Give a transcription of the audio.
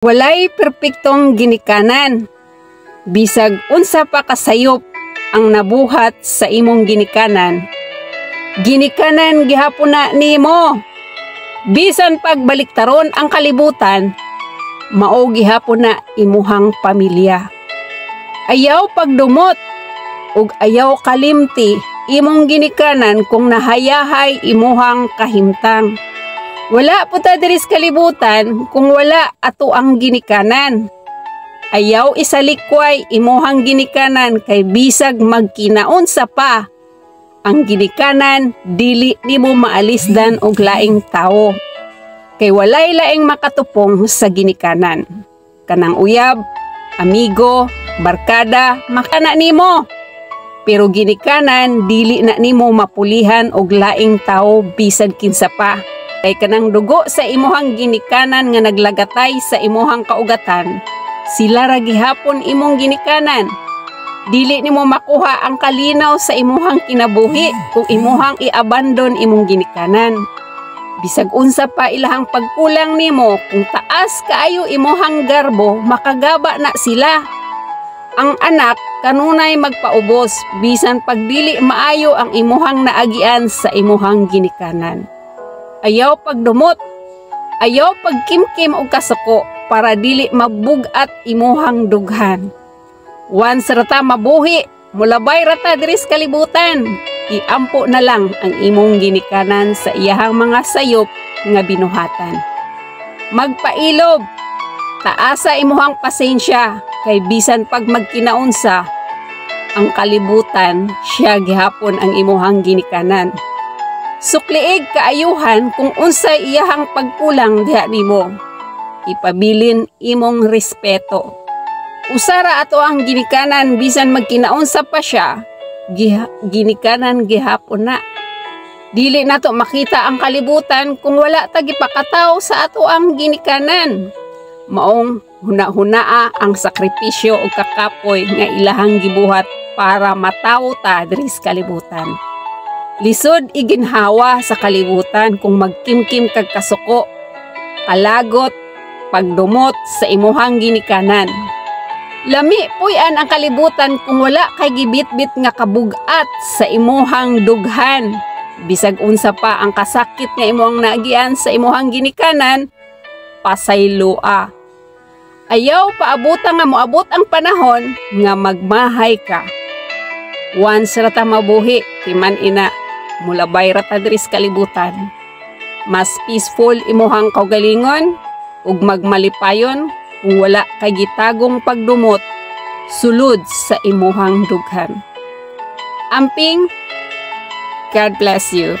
Walay perpektong ginikanan. Bisag unsa pa kasayop ang nabuhat sa imong ginikanan. Ginikanan gihapon na nimo. Bisan pagbaliktaron ang kalibutan, mao gihapon na imuhang pamilya. Ayaw pagdumot ug ayaw kalimti imong ginikanan kung nahayahay imuhang kahimtang. Wala po ta diri sa kalibutan kung wala ato ang ginikanan. Ayaw isalikway imuhang ginikanan kay bisag magkinaon sa pa. Ang ginikanan dili nimo maalisdan og laing tawo. Kay walay laing makatupong sa ginikanan. Kanang uyab, amigo, barkada, makana nimo. Pero ginikanan dili na nimo mapulihan og laing tawo bisag kinsa pa. Kay kanang dugo sa imuhang ginikanan nga naglagatay sa imuhang kaugatan, sila ra gihapon imong ginikanan. Dili nimo makuha ang kalinaw sa imuhang kinabuhi kung imuhang i-abandon imong ginikanan. Bisag unsa pa ilahang pagkulang nimo, kung taas kaayo imuhang garbo, makagaba na sila. Ang anak kanunay magpaubos bisan pagdili maayo ang imuhang naagian sa imuhang ginikanan. Ayaw pagdumot, ayaw pagkimkim o kasuko para dili mabugat imuhang dughan. Once rata mabuhi, mulabay rata diri sa kalibutan. Iampo na lang ang imong ginikanan sa iyahang mga sayop nga binuhatan. Magpailob, taasa imuhang pasensya kay bisan pag magkinaunsa ang kalibutan, siya gihapon ang imuhang ginikanan. Sukliig kaayuhan kung unsay iyahang pagkulang diha nimo. Ipabilin imong respeto. Usara ato ang ginikanan bisan magkinaunsa pa siya, ginikanan gihapon na. Dili nato makita ang kalibutan kung wala ta gipakataw sa ato ang ginikanan. Maong huna-hunaa ang sakripisyo o kakapoy nga ilahang gibuhat para matawo ta diri sa kalibutan. Lisod iginhawa sa kalibutan kung magkimkim kag kasuko, kalagot, pagdumot sa imuhang ginikanan. Lami puy-an ang kalibutan kung wala kay gibit-bit nga kabugat sa imuhang dughan. Bisag unsa pa ang kasakit nga imuhang naagian sa imuhang ginikanan, pasaylua. Ayaw paabutan nga moabot ang panahon nga magmahay ka. Once rata mabuhi, timan ina, mulabay rata diri sa kalibutan. Mas peaceful imuhang kaugalingon ug magmalipayon kung wala kay gitagong pagdumot sulod sa imuhang dughan. Amping, God bless you.